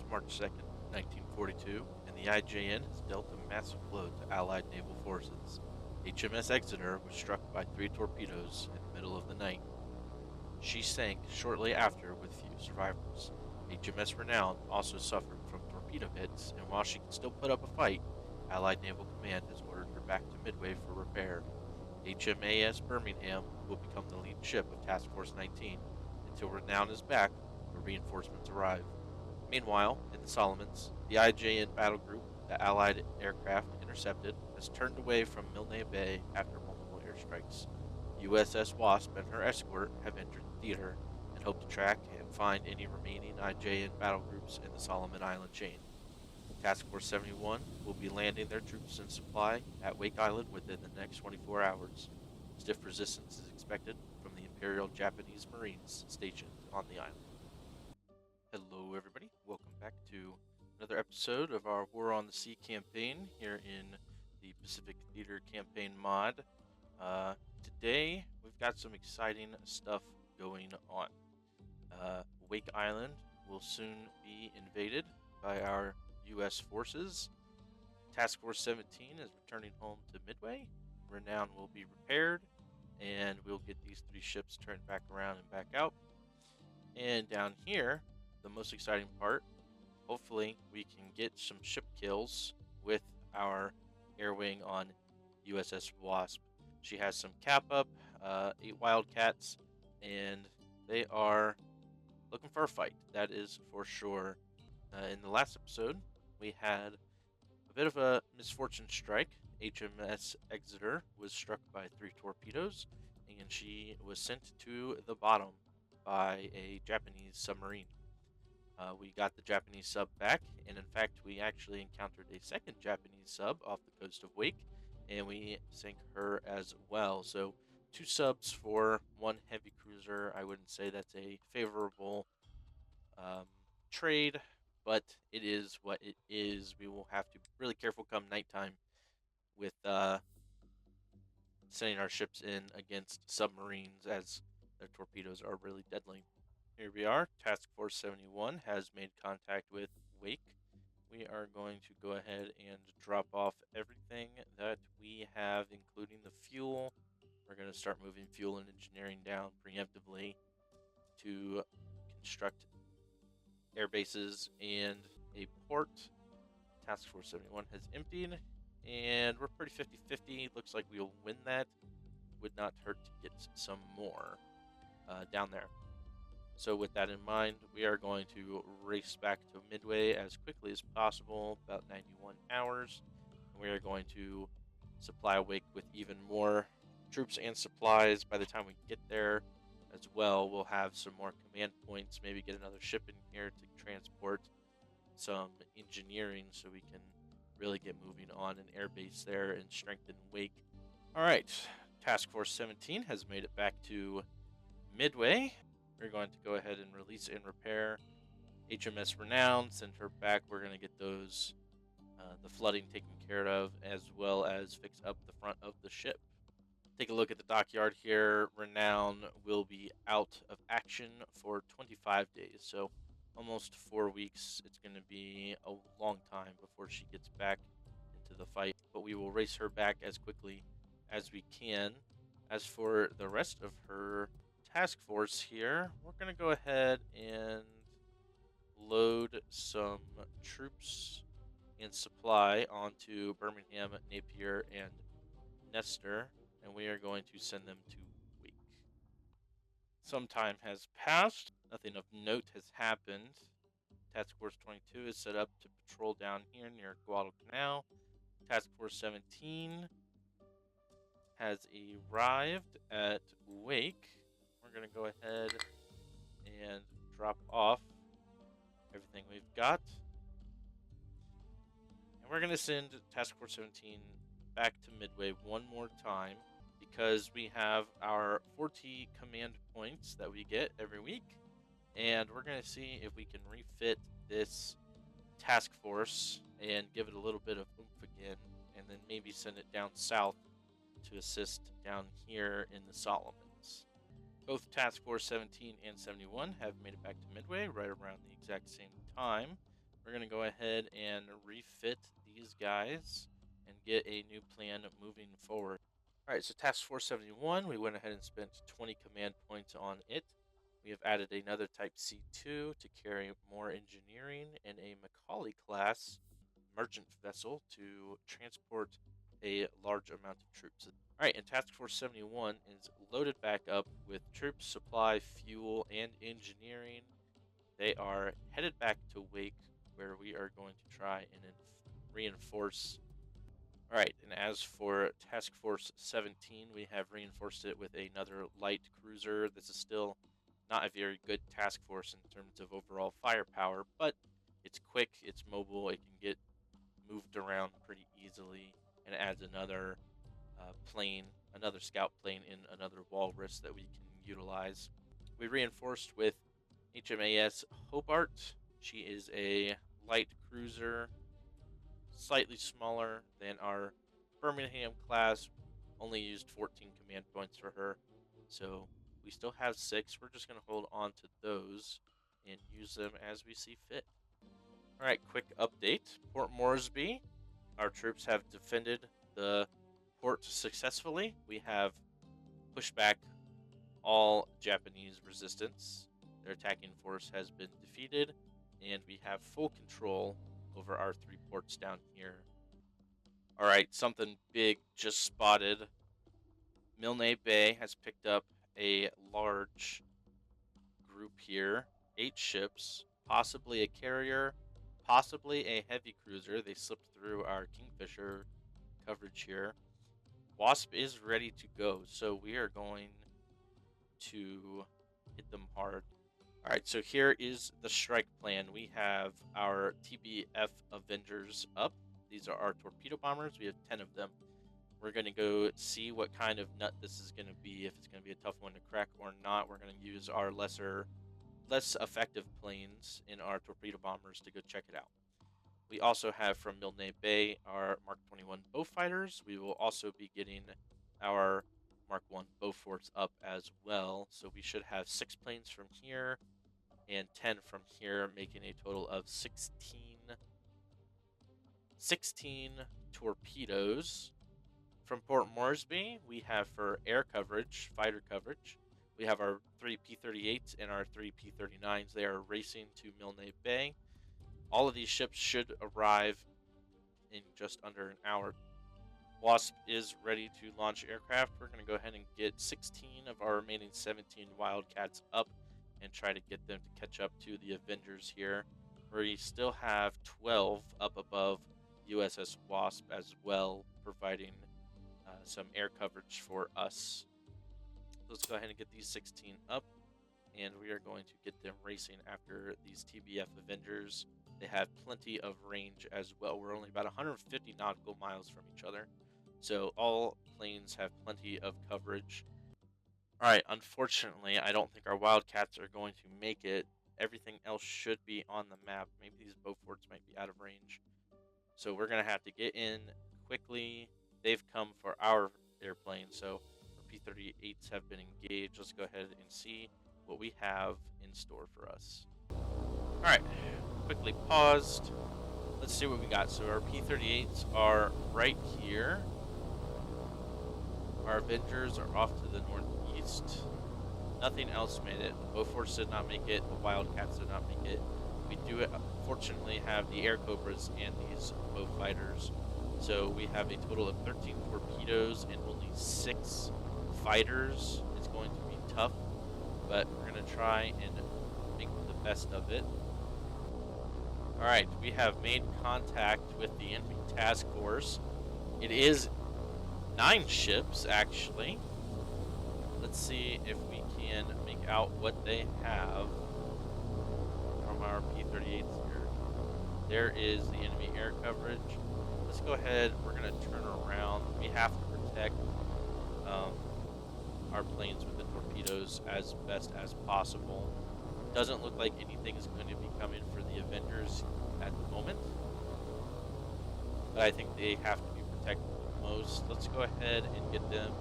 March 2nd, 1942, and the IJN has dealt a massive blow to Allied naval forces. HMS Exeter was struck by 3 torpedoes in the middle of the night. She sank shortly after with few survivors. HMS Renown also suffered from torpedo hits, and while she can still put up a fight, Allied Naval Command has ordered her back to Midway for repair. HMAS Birmingham will become the lead ship of Task Force 19 until Renown is back or reinforcements arrive. Meanwhile, in the Solomons, the IJN battle group the Allied aircraft intercepted has turned away from Milne Bay after multiple airstrikes. USS Wasp and her escort have entered the theater and hope to track and find any remaining IJN battle groups in the Solomon Island chain. Task Force 71 will be landing their troops and supply at Wake Island within the next 24 hours. Stiff resistance is expected from the Imperial Japanese Marines stationed on the island. Hello, everybody. Welcome back to another episode of our War on the Sea campaign here in the Pacific Theater campaign mod. Today, we've got some exciting stuff going on. Wake Island will soon be invaded by our U.S. forces. Task Force 17 is returning home to Midway. Renown will be repaired, and we'll get these 3 ships turned back around and back out. And down here, the most exciting part, hopefully we can get some ship kills with our air wing on USS Wasp. She has some cap up, 8 Wildcats, and they are looking for a fight, that is for sure. In the last episode, we had a bit of a misfortune strike. HMS Exeter was struck by 3 torpedoes, and she was sent to the bottom by a Japanese submarine. We got the Japanese sub back, and in fact, we actually encountered a second Japanese sub off the coast of Wake, and we sank her as well. So 2 subs for 1 heavy cruiser. I wouldn't say that's a favorable trade, but it is what it is. We will have to be really careful come nighttime with sending our ships in against submarines, as their torpedoes are really deadly. Here we are. Task Force 71 has made contact with Wake. We are going to go ahead and drop off everything that we have, including the fuel. We're going to start moving fuel and engineering down preemptively to construct air bases and a port. Task Force 71 has emptied, and we're pretty 50-50. Looks like we'll win that. Would not hurt to get some more down there. So with that in mind, we are going to race back to Midway as quickly as possible, about 91 hours. And we are going to supply Wake with even more troops and supplies by the time we get there as well. We'll have some more command points, maybe get another ship in here to transport some engineering so we can really get moving on an airbase there and strengthen Wake. All right, Task Force 17 has made it back to Midway. We're going to go ahead and release and repair HMS Renown, send her back. We're going to get those, the flooding taken care of, as well as fix up the front of the ship. Take a look at the dockyard here. Renown will be out of action for 25 days, so almost 4 weeks. It's going to be a long time before she gets back into the fight, but we will race her back as quickly as we can. As for the rest of her task force here, we're going to go ahead and load some troops and supply onto Birmingham, Napier, and Nestor, and we are going to send them to Wake. Some time has passed. Nothing of note has happened. Task Force 22 is set up to patrol down here near Guadalcanal. Task Force 17 has arrived at Wake. We're going to go ahead and drop off everything we've got. And we're going to send Task Force 17 back to Midway one more time because we have our 40 command points that we get every week. And we're going to see if we can refit this task force and give it a little bit of oomph again, and then maybe send it down south to assist down here in the Solomons. Both Task Force 17 and 71 have made it back to Midway right around the exact same time. we're going to go ahead and refit these guys and get a new plan moving forward. All right, so Task Force 71, we went ahead and spent 20 command points on it. We have added another Type C2 to carry more engineering and a Macaulay class merchant vessel to transport a large amount of troops. All right, and Task Force 71 is loaded back up with troops, supply, fuel, and engineering. They are headed back to Wake, where we are going to try and reinforce. All right, and as for Task Force 17, we have reinforced it with another light cruiser. This is still not a very good task force in terms of overall firepower, but it's quick, it's mobile, it can get moved around pretty easily, and adds another plane, another scout plane in another walrus that we can utilize. We reinforced with HMAS Hobart. She is a light cruiser, slightly smaller than our Birmingham class. Only used 14 command points for her, so we still have 6. We're just going to hold on to those and use them as we see fit. All right, quick update. Port Moresby, our troops have defended the port successfully. We have pushed back all Japanese resistance. Their attacking force has been defeated, and we have full control over our 3 ports down here. All right, something big just spotted. Milne Bay has picked up a large group here, 8 ships, possibly a carrier, possibly a heavy cruiser. They slipped through our Kingfisher coverage here. Wasp is ready to go, so we are going to hit them hard. All right, so here is the strike plan. We have our TBF Avengers up. These are our torpedo bombers. We have 10 of them. We're going to go see what kind of nut this is going to be, if it's going to be a tough one to crack or not. We're going to use our less effective planes in our torpedo bombers to go check it out. We also have from Milne Bay our Mark 21 bow fighters. We will also be getting our Mark 1 Beauforts up as well. So we should have 6 planes from here and 10 from here, making a total of 16 torpedoes. From Port Moresby, we have for air coverage, fighter coverage, we have our 3 P-38s and our 3 P-39s. They are racing to Milne Bay. All of these ships should arrive in just under an hour. Wasp is ready to launch aircraft. We're going to go ahead and get 16 of our remaining 17 Wildcats up and try to get them to catch up to the Avengers here. We still have 12 up above USS Wasp as well, providing some air coverage for us. Let's go ahead and get these 16 up, and we are going to get them racing after these TBF Avengers. They have plenty of range as well. We're only about 150 nautical miles from each other, so all planes have plenty of coverage. All right, unfortunately, I don't think our Wildcats are going to make it. Everything else should be on the map. Maybe these Beauforts might be out of range. So we're going to have to get in quickly. They've come for our airplane, so our P-38s have been engaged. Let's go ahead and see what we have in store for us. All right, quickly paused. Let's see what we got. So our P-38s are right here. Our Avengers are off to the northeast. Nothing else made it. The Beauforts did not make it. The Wildcats did not make it. We do, fortunately, have the Air Cobras and these bow fighters. So we have a total of 13 torpedoes and only 6 fighters. It's going to be tough, but we're going to try and make the best of it. All right, we have made contact with the enemy task force. It is 9 ships, actually. Let's see if we can make out what they have from our P-38s here. There is the enemy air coverage. Let's go ahead. We're going to turn around. We have to protect our planes with the torpedoes as best as possible. Doesn't look like anything is going to be coming for the Avengers at the moment, but I think they have to be protected the most. Let's go ahead and get them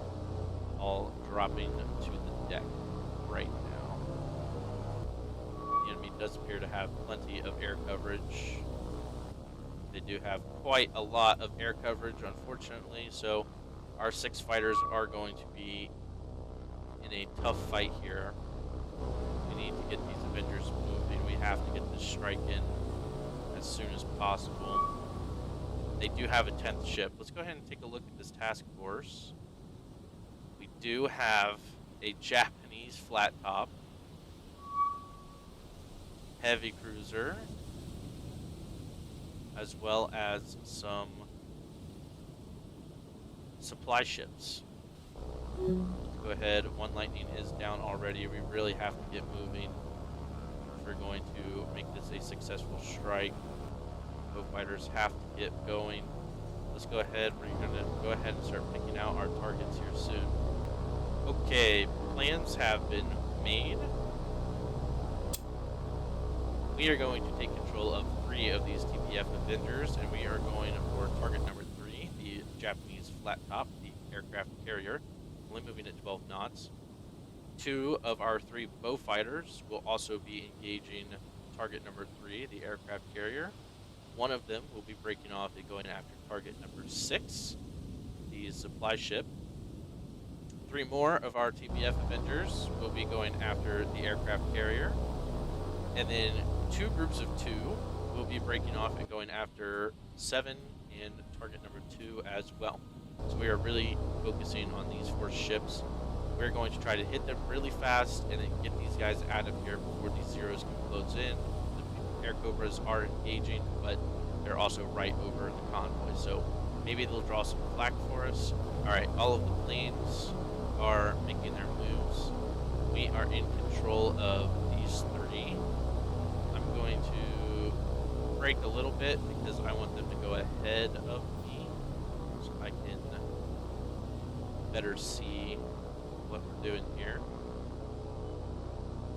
all dropping to the deck right now. The enemy does appear to have plenty of air coverage. They do have quite a lot of air coverage, unfortunately, so our 6 fighters are going to be in a tough fight here. We need to get these Avengers moving. We have to get this strike in as soon as possible. They do have a 10th ship. Let's go ahead and take a look at this task force. We do have a Japanese flat top, heavy cruiser, as well as some supply ships. Let's go ahead. One Lightning is down already. We really have to get moving if we're going to make this a successful strike. Fighters have to get going. Let's go ahead. We're going to go ahead and start picking out our targets here soon. Okay, plans have been made. We are going to take control of 3 of these TPF Avengers, and we are going for target number 3, the Japanese flat top, the aircraft carrier, only moving at 12 knots. 2 of our 3 bow fighters will also be engaging target number 3, the aircraft carrier. 1 of them will be breaking off and going after target number 6, the supply ship. 3 more of our TPF Avengers will be going after the aircraft carrier. And then 2 groups of 2 will be breaking off and going after 7 and target number 2 as well. So we are really focusing on these 4 ships. We're going to try to hit them really fast and then get these guys out of here before these Zeros can close in. Air Cobras are engaging, but they're also right over the convoy, so maybe they'll draw some flak for us. Alright, all of the planes are making their moves. We are in control of these 3. I'm going to brake a little bit because I want them to go ahead of me so I can better see what we're doing here.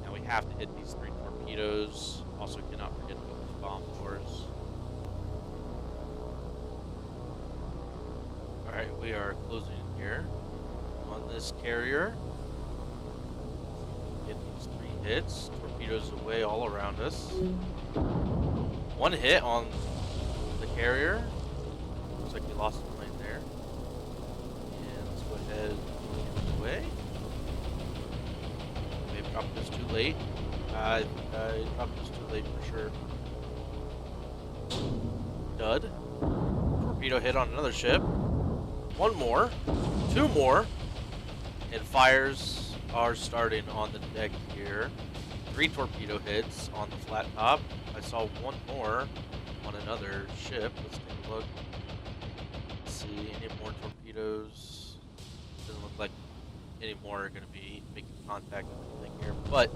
Now we have to hit these 3 torpedoes. Also cannot forget about those bomb doors. Alright, we are closing here on this carrier. Get these 3 hits. Torpedoes away all around us. 1 hit on the carrier. Looks like we lost the plane there. And let's go ahead and get away. Maybe dropped this too late. I dropped this too late for sure. Dud. Torpedo hit on another ship. 1 more. 2 more. And fires are starting on the deck here. 3 torpedo hits on the flat top. I saw 1 more on another ship. Let's take a look. Let's see, any more torpedoes? Doesn't look like any more are going to be making contact with anything here. But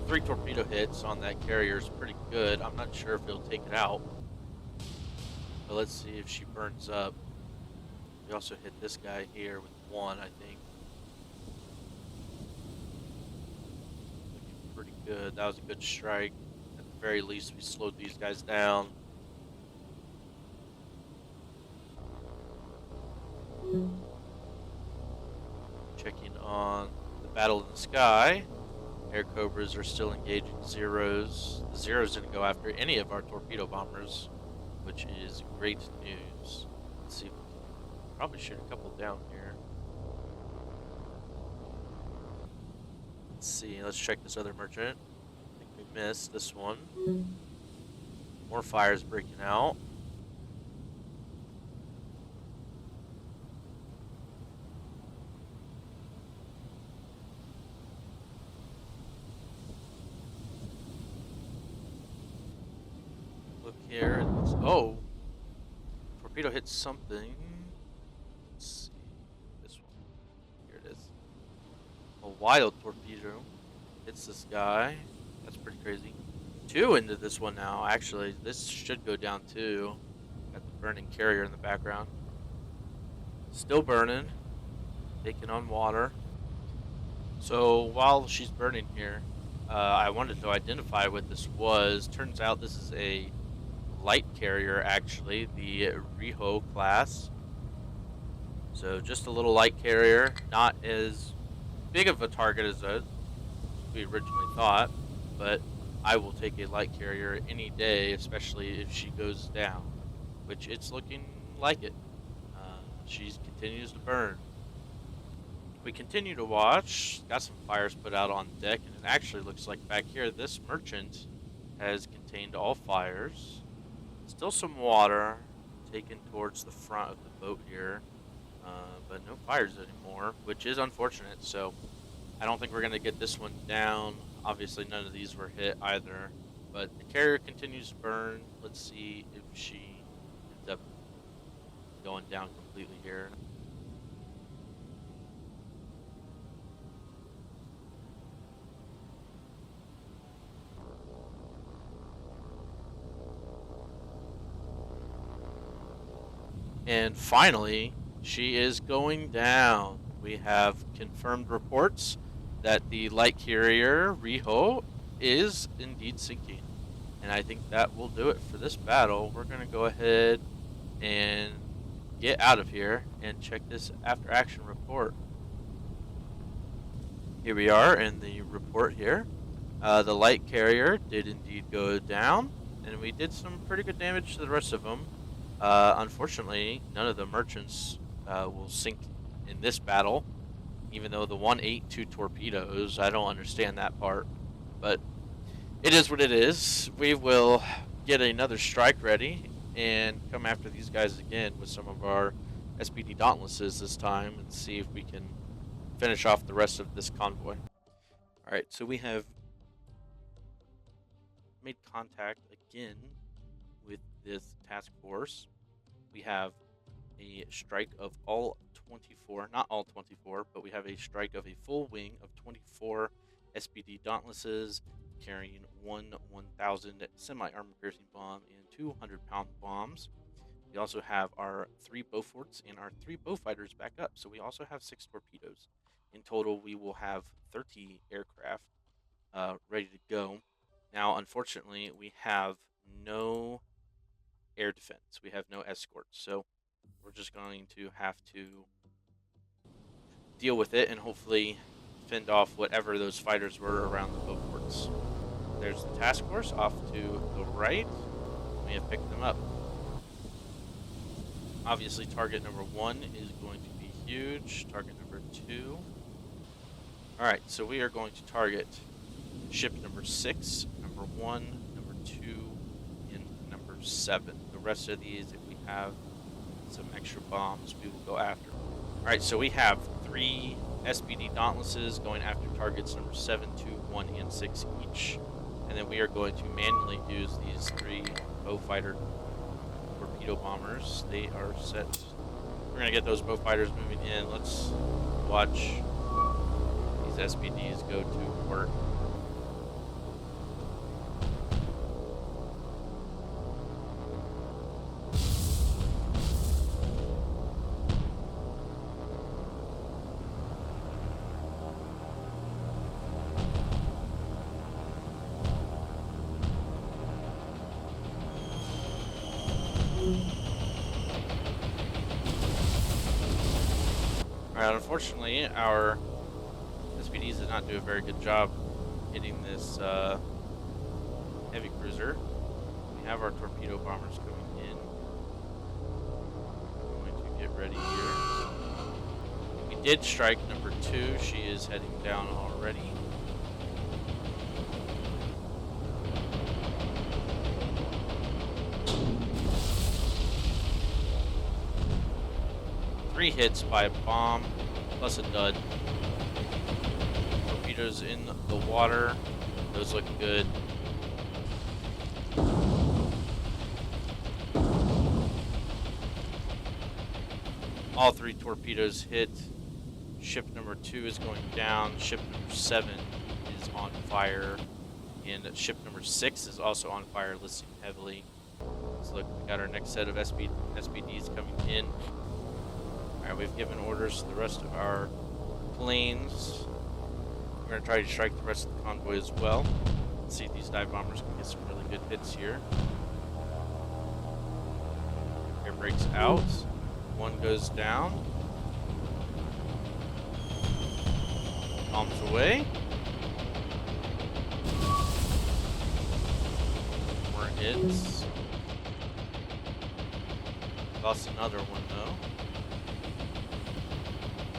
3 torpedo hits on that carrier is pretty good. I'm not sure if it'll take it out. But let's see if she burns up. We also hit this guy here with 1, I think. Looking pretty good. That was a good strike. At the very least, we slowed these guys down. Checking on the battle in the sky. Air Cobras are still engaging Zeros. The Zeros didn't go after any of our torpedo bombers, which is great news. Let's see. Probably shoot a couple down here. Let's see. Let's check this other merchant. I think we missed this one. More fires breaking out. Look here. Oh! Torpedo hit something. Let's see. This one. Here it is. A wild torpedo hits this guy. That's pretty crazy. 2 into this one now. Actually, this should go down too. Got the burning carrier in the background. Still burning. Taking on water. So while she's burning here, I wanted to identify what this was. Turns out this is a light carrier, actually, the Riho class. So just a little light carrier, not as big of a target as we originally thought, but I will take a light carrier any day, especially if she goes down. which it's looking like it. She continues to burn. We continue to watch. Got some fires put out on deck, and it actually looks like back here this merchant has contained all fires. Still some water taken towards the front of the boat here, but no fires anymore, which is unfortunate. So I don't think we're going to get this one down. Obviously, none of these were hit either, but the carrier continues to burn. Let's see if she ends up going down completely here. And finally, she is going down. We have confirmed reports that the light carrier Riho is indeed sinking. And I think that will do it for this battle. We're going to go ahead and get out of here and check this after action report. Here we are in the report here. The light carrier did indeed go down, and we did some pretty good damage to the rest of them. Unfortunately, none of the merchants will sink in this battle, even though the one ate 2 torpedoes. I don't understand that part, but it is what it is. We will get another strike ready and come after these guys again with some of our SPD Dauntlesses this time and see if we can finish off the rest of this convoy. Alright, so we have made contact again with this task force. We have a strike of all 24, not all 24, but we have a strike of a full wing of 24 SPD Dauntlesses carrying one 1,000 semi-armor piercing bomb and 200-pound bombs. We also have our 3 Beauforts and our 3 Beaufighters back up, so we also have 6 torpedoes. In total, we will have 30 aircraft ready to go. Now, unfortunately, we have no air defense. We have no escorts, so we're just going to have to deal with it and hopefully fend off whatever those fighters were around the Beauforts. There's the task force off to the right. We have picked them up. Obviously, target number 1 is going to be huge. Target number 2. Alright, so we are going to target ship number 6, number 1, number 2, and number 7. The rest of these, if we have some extra bombs, we will go after. Alright, so we have 3 SPD Dauntlesses going after targets number 7, 2, 1, and 6 each. And then we are going to manually use these 3 Beaufighter torpedo bombers. They are set. We're going to get those Beaufighters moving in. Let's watch these SPDs go to work. Alright, unfortunately, our SPDs did not do a very good job hitting this heavy cruiser. We have our torpedo bombers coming in. I'm going to get ready here. We did strike number 2. She is heading down already. Three hits by a bomb, plus a dud. Torpedoes in the water. Those look good. All 3 torpedoes hit. Ship number 2 is going down. Ship number 7 is on fire. And ship number 6 is also on fire, listing heavily. So look, we got our next set of SPDs coming in. Alright, we've given orders to the rest of our planes. We're going to try to strike the rest of the convoy as well. Let's see if these dive bombers can get some really good hits here. Air brakes out. 1 goes down. Bombs away. More hits. Lost another one though.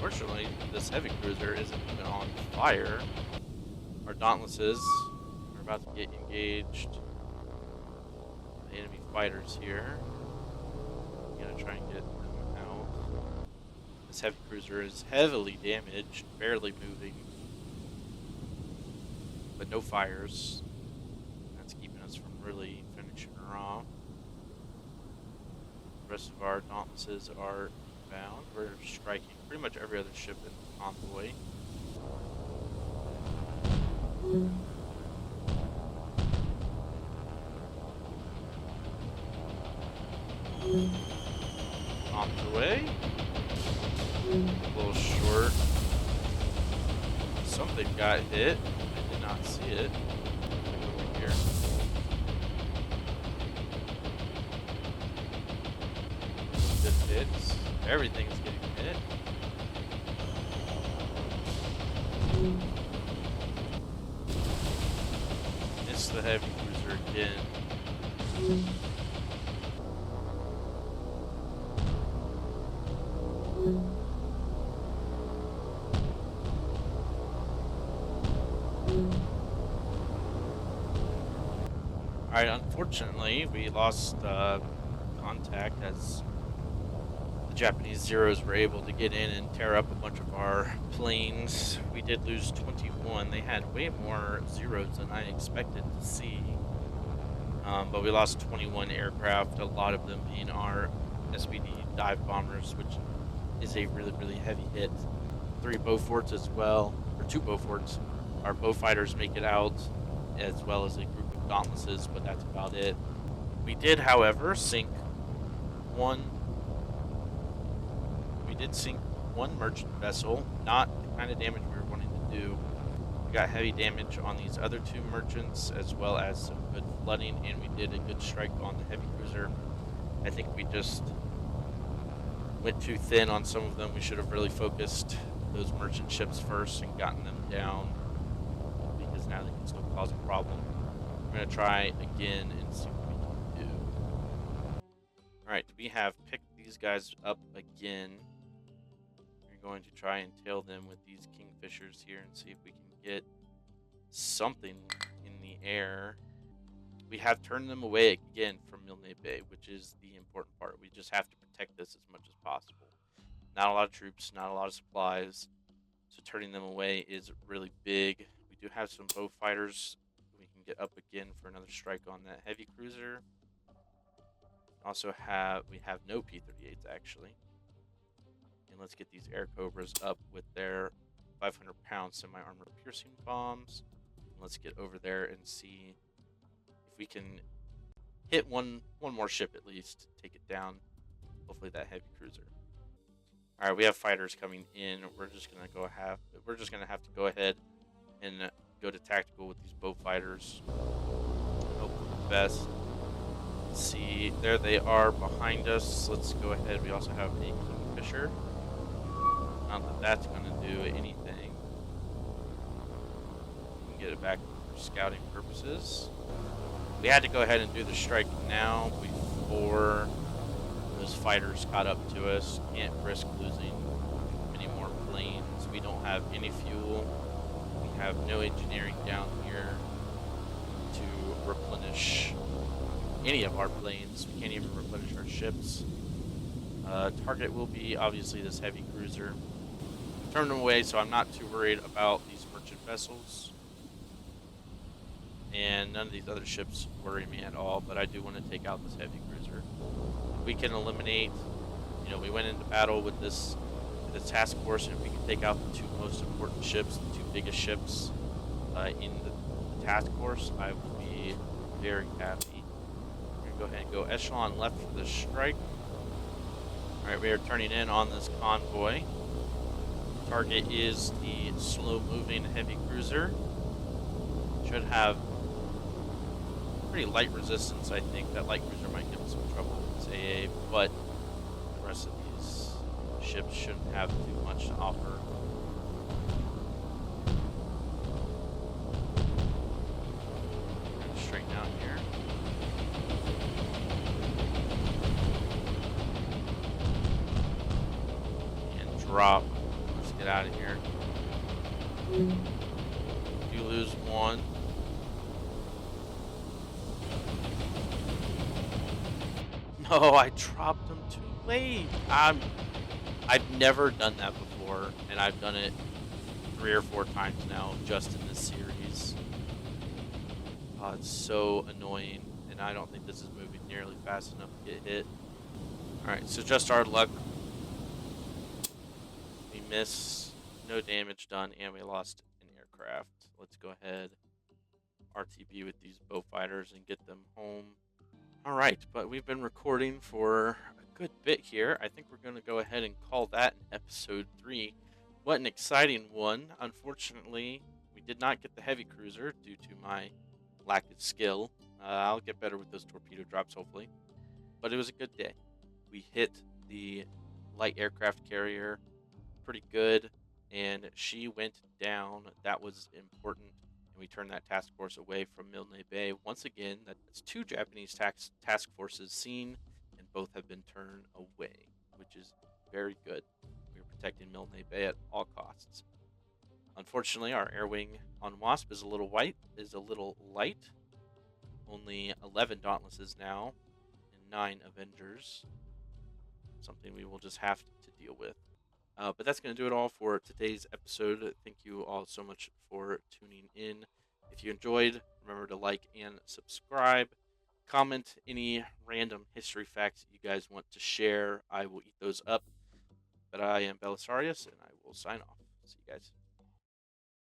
Fortunately, this heavy cruiser isn't even on fire. Our Dauntlesses are about to get engaged. The enemy fighters here. I'm gonna try and get them out. This heavy cruiser is heavily damaged, barely moving, but no fires. That's keeping us from really finishing her off. The rest of our Dauntlesses are bound. We're striking pretty much every other ship in the convoy. On the way. A little short. Something got hit. I did not see it. Over here. Good hits. Everything's getting hit. Missed the heavy cruiser again. Alright, unfortunately, we lost contact as the Japanese Zeros were able to get in and tear up a bunch of our planes. We did lose 21. They had way more Zeros than I expected to see. But we lost 21 aircraft, a lot of them being our SBD dive bombers, which is a really, really heavy hit. 3 Beauforts as well, or 2 Beauforts. Our Beaufighters make it out, as well as a group of Dauntlesses, but that's about it. We did, however, sink one merchant vessel, not the kind of damage we were wanting to do. We got heavy damage on these other 2 merchants, as well as some good flooding, and we did a good strike on the heavy cruiser. I think we just went too thin on some of them. We should have really focused those merchant ships first and gotten them down, because now they can still cause a problem. We're going to try again and see what we can do. Alright, we have picked these guys up again. We're going to try and tail them with these Kingfishers here and see if we can get something in the air. We have turned them away again from Milne Bay, which is the important part. We just have to protect this as much as possible. Not a lot of troops, not a lot of supplies, so turning them away is really big. We do have some Beaufighters. We can get up again for another strike on that heavy cruiser. Also we have no P-38s actually. And let's get these Air Cobras up with their 500-pound semi-armored piercing bombs. Let's get over there and see if we can hit one more ship at least, take it down. Hopefully that heavy cruiser. All right, we have fighters coming in. We're just gonna have to go ahead and go to tactical with these Beaufighters. Hope for the best. Let's see, there they are behind us. Let's go ahead. We also have a Kingfisher. Not that that's gonna do anything. We can get it back for scouting purposes. We had to go ahead and do the strike now before those fighters caught up to us. Can't risk losing many more planes. We don't have any fuel. We have no engineering down here to replenish any of our planes. We can't even replenish our ships. Target will be obviously this heavy cruiser. Turned them away, so I'm not too worried about these merchant vessels. And none of these other ships worry me at all, but I do want to take out this heavy cruiser. We can eliminate, we went into battle with this task force, and if we can take out the 2 most important ships, the 2 biggest ships in the task force, I would be very happy. We're going to go ahead and go echelon left for the strike. Alright, we are turning in on this convoy. Target is the slow-moving heavy cruiser. Should have pretty light resistance, I think. That light cruiser might give us some trouble with this AA, but the rest of these ships shouldn't have too much to offer. Straighten out here. drop. Let's get out of here. You lose one. No, I dropped them too late. I've never done that before, and I've done it 3 or 4 times now just in this series. Oh, it's so annoying, and I don't think this is moving nearly fast enough to get hit. Alright, so just our luck. We miss, no damage done, and we lost an aircraft. Let's go ahead, RTB with these bow fighters and get them home. Alright, but we've been recording for a good bit here. I think we're going to go ahead and call that episode 3. What an exciting one. Unfortunately, we did not get the heavy cruiser due to my lack of skill. I'll get better with those torpedo drops, hopefully. But it was a good day. We hit the light aircraft carrier pretty good, and she went down. That was important. And we turned that task force away from Milne Bay. Once again, that's 2 Japanese task forces seen, and both have been turned away, which is very good. We're protecting Milne Bay at all costs. Unfortunately, our air wing on Wasp is a little light. Only 11 Dauntlesses now, and 9 Avengers. Something we will just have to deal with. But that's going to do it all for today's episode. Thank you all so much for tuning in. If you enjoyed, remember to like and subscribe. Comment any random history facts you guys want to share. I will eat those up. But I am Belisarius, and I will sign off. See you guys.